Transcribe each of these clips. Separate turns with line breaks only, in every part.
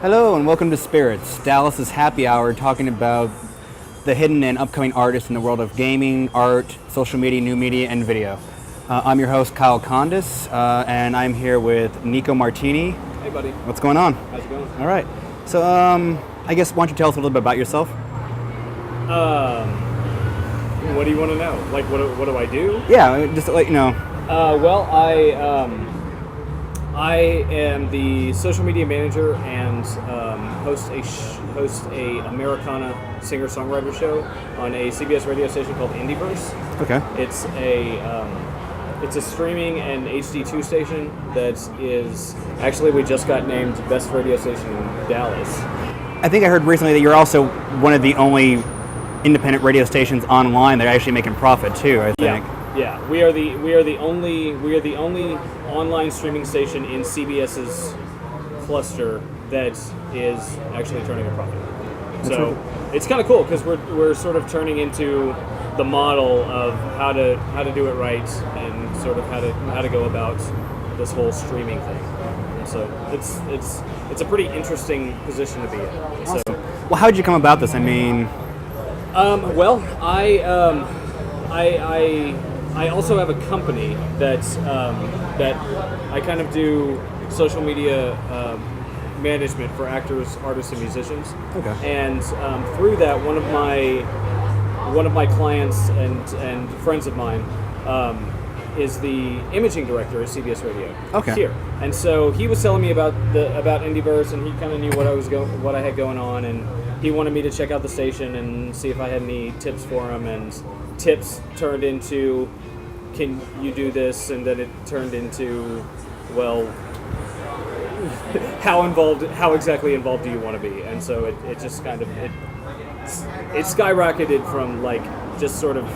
Hello and welcome to Spirits, Dallas's happy hour talking about the hidden and upcoming artists in the world of gaming, art, social media, new media, and video. I'm your host, Kyle Condis, and I'm here with Nico Martini.
Hey, buddy.
What's going on?
How's it going?
All right. So, I guess, why don't you tell us a little bit about yourself?
What do you want to know? Like, what do I do?
Yeah, just to let you know.
I am the social media manager and host a Americana singer-songwriter show on a CBS radio station called Indieverse.
Okay.
It's a streaming and HD2 station that is actually, we just got named best radio station in Dallas.
I think I heard recently that you're also one of the only independent radio stations online that are actually making profit too, I think.
Yeah. We are the only online streaming station in CBS's cluster that is actually turning a profit. So it's kind of cool because we're sort of turning into the model of how to do it right and sort of how to go about this whole streaming thing. And so it's a pretty interesting position to be in.
Awesome. So, well, how did you come about this? I mean,
I also have a company that I kind of do social media management for actors, artists, and musicians.
Okay.
And through that, one of my clients and friends of mine is the imaging director at CBS Radio.
Okay.
Here, and so he was telling me about Indieverse, and he kind of knew what I had going on, and he wanted me to check out the station and see if I had any tips for him, and tips turned into, can you do this? And then it turned into, well, how exactly involved do you want to be? And so it just kind of, it skyrocketed from like just sort of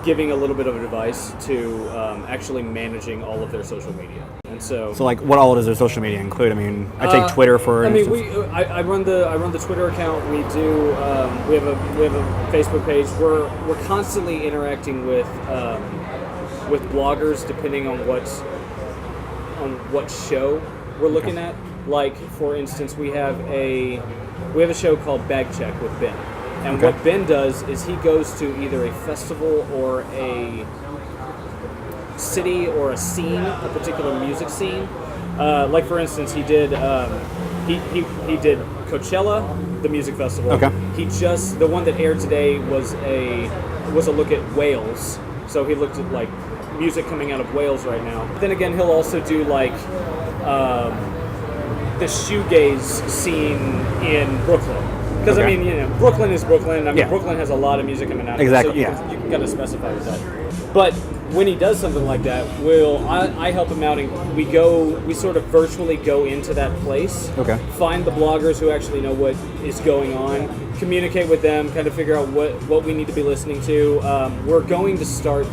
giving a little bit of advice to actually managing all of their social media. And so
like, what all does their social media include? I mean, I take Twitter for instance.
I run the Twitter account. We do we have a Facebook page. We're constantly interacting with bloggers depending on what show we're looking at. Like, for instance, we have a show called Bag Check with Ben. And what Ben does is he goes to either a festival or a city or a scene, a particular music scene. Like, for instance, he did he did Coachella, the music festival.
Okay.
The one that aired today was a look at Wales. So he looked at like music coming out of Wales right now. Then again, he'll also do like the shoegaze scene in Brooklyn. Because I mean, Brooklyn is Brooklyn. I mean, Brooklyn has a lot of music coming out.
Exactly.
So you can kind of specify with that. But when he does something like that, I help him out, and we sort of virtually go into that place.
Okay.
Find the bloggers who actually know what is going on, communicate with them, kind of figure out what we need to be listening to. We're going to start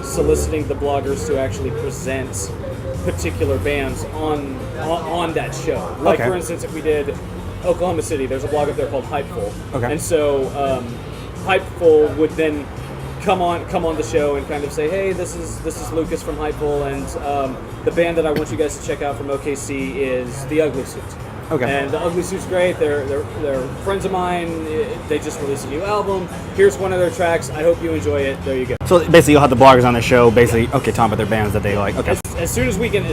soliciting the bloggers to actually present particular bands on that show. Like, for instance, if we did Oklahoma City, there's a blog up there called Hypeful.
Okay.
And so Hypeful would then come on the show and kind of say, hey, this is Lucas from Hypeful, and the band that I want you guys to check out from OKC is The Ugly Suit.
Okay.
And The Ugly Suit's great. They're friends of mine. They just released a new album. Here's one of their tracks. I hope you enjoy it. There you go.
So basically, you'll have the bloggers on the show, basically, talking about their bands that they like. Okay.
As soon as we can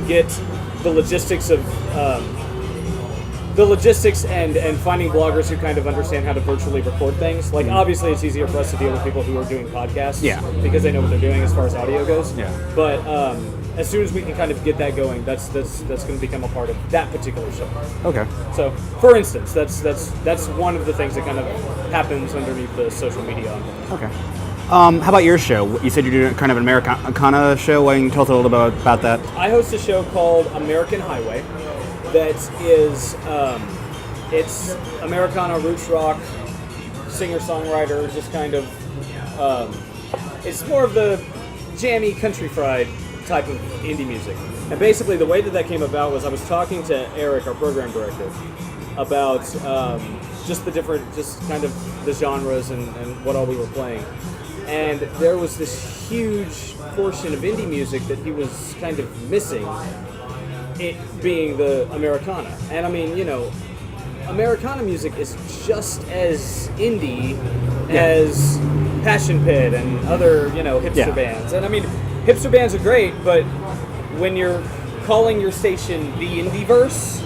get the logistics of and finding bloggers who kind of understand how to virtually record things. Like, obviously, it's easier for us to deal with people who are doing podcasts, because they know what they're doing as far as audio goes.
Yeah.
But as soon as we can kind of get that going, that's going to become a part of that particular show.
Okay.
So, for instance, that's one of the things that kind of happens underneath the social media.
Okay. How about your show? You said you're doing kind of an Americana show. Why don't you tell us a little bit about that?
I host a show called American Highway. That is, it's Americana, roots rock, singer-songwriter, just kind of, it's more of the jammy country fried type of indie music. And basically the way that came about was I was talking to Eric, our program director, about just kind of the genres and what all we were playing. And there was this huge portion of indie music that he was kind of missing it being the Americana. And I mean, Americana music is just as indie as Passion Pit and other, hipster bands. And I mean, hipster bands are great, but when you're calling your station the Indieverse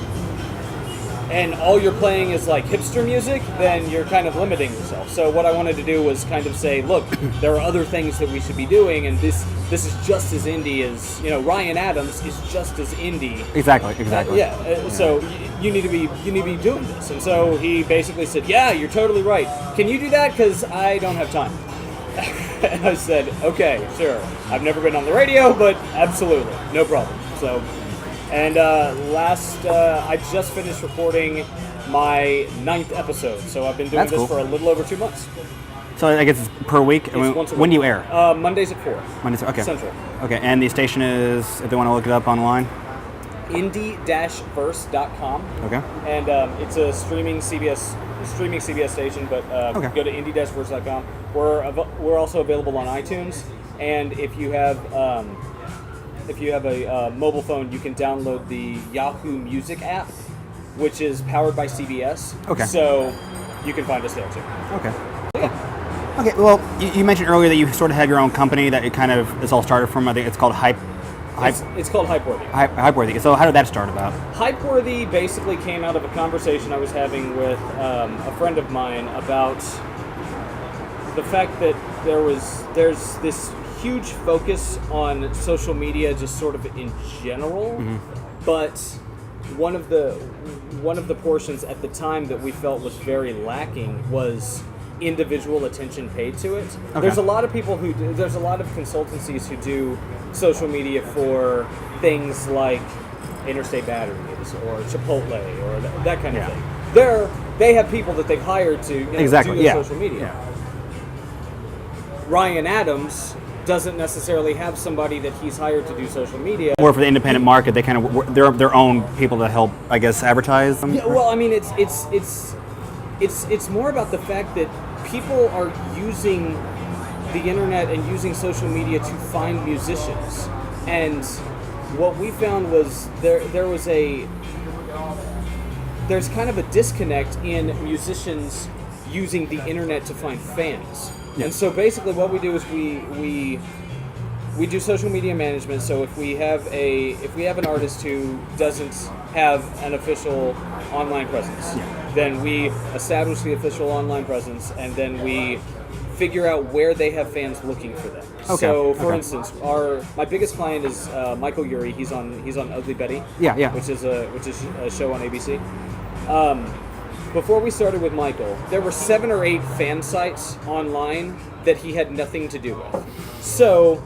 and all you're playing is like hipster music, then you're kind of limiting yourself. So what I wanted to do was kind of say, look, there are other things that we should be doing, and this is just as indie as, Ryan Adams is just as indie.
Exactly.
So you need to be doing this. And so he basically said, yeah, you're totally right. Can you do that? Because I don't have time. And I said, okay, sure. I've never been on the radio, but absolutely, no problem. So. And I just finished recording my 9th episode, so I've been doing this for a little over 2 months.
So I guess it's per week? When do you air?
Mondays at 4.
Mondays, okay.
Central.
Okay, and the station is, if they want to look it up online?
indie-verse.com.
Okay.
And it's a streaming CBS station, but go to indie-verse.com. We're also available on iTunes, and if you have a mobile phone, you can download the Yahoo Music app, which is powered by CBS.
Okay.
So you can find us there too.
Okay.
Yeah.
Okay. Well, you mentioned earlier that you sort of have your own company that this all started from. I think it's called Hype.
It's called Hypeworthy.
Hypeworthy. So how did that start about?
Hypeworthy basically came out of a conversation I was having with a friend of mine about the fact that there's this huge focus on social media just sort of in general, but one of the portions at the time that we felt was very lacking was individual attention paid to it. Okay. There's a lot of consultancies who do social media for things like Interstate Batteries or Chipotle or that kind of thing. They have people that they've hired to do their social media.
Yeah.
Ryan Adams doesn't necessarily have somebody that he's hired to do social media.
Or for the independent market, they kind of they're their own people to help, I guess, advertise them.
Yeah, well, I mean, it's more about the fact that people are using the internet and using social media to find musicians, and what we found was there's kind of a disconnect in musicians using the internet to find fans. Yeah. And so basically what we do is we do social media management. So if we have an artist who doesn't have an official online presence, then we establish the official online presence, and then we figure out where they have fans looking for them. Okay. So for instance, my biggest client is Michael Urie. He's on Ugly Betty.
Yeah.
Which is a show on ABC. Before we started with Michael, there were 7 or 8 fan sites online that he had nothing to do with. So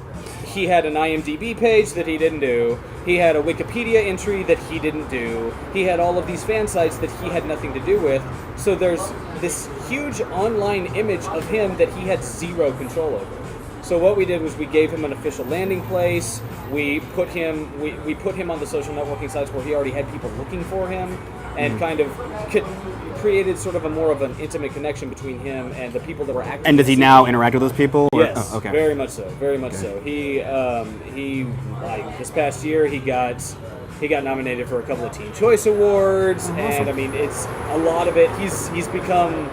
he had an IMDb page that he didn't do. He had a Wikipedia entry that he didn't do. He had all of these fan sites that he had nothing to do with. So there's this huge online image of him that he had zero control over. So what we did was we gave him an official landing place. We put him on the social networking sites where he already had people looking for him, and kind of created sort of a more of an intimate connection between him and the people that were active.
And does he now interact with those people? Or?
Yes,
okay.
Very much so. He like this past year he got nominated for a couple of Teen Choice Awards, and I mean it's a lot of it. He's become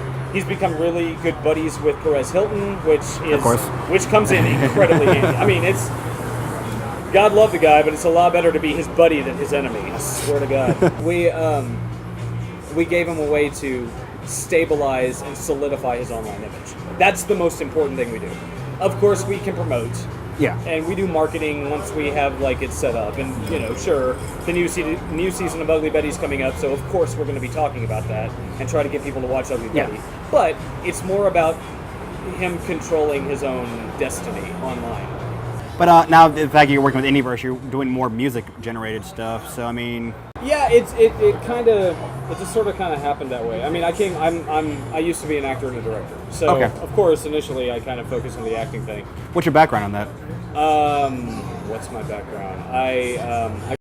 really good buddies with Perez Hilton, which comes in incredibly handy. I mean, it's God love the guy, but it's a lot better to be his buddy than his enemy. I swear to God. We gave him a way to stabilize and solidify his online image. That's the most important thing we do. Of course, we can promote.
Yeah.
And we do marketing once we have it set up. And sure, the new season of Ugly Betty's coming up, so of course we're going to be talking about that and try to get people to watch Ugly Betty. But it's more about him controlling his own destiny online.
But now the fact you're working with Indieverse, you're doing more music-generated stuff. So I mean,
yeah, it just sort of happened that way. I mean, I used to be an actor and a director, so of course initially I kind of focused on the acting thing.
What's your background on that?
What's my background? I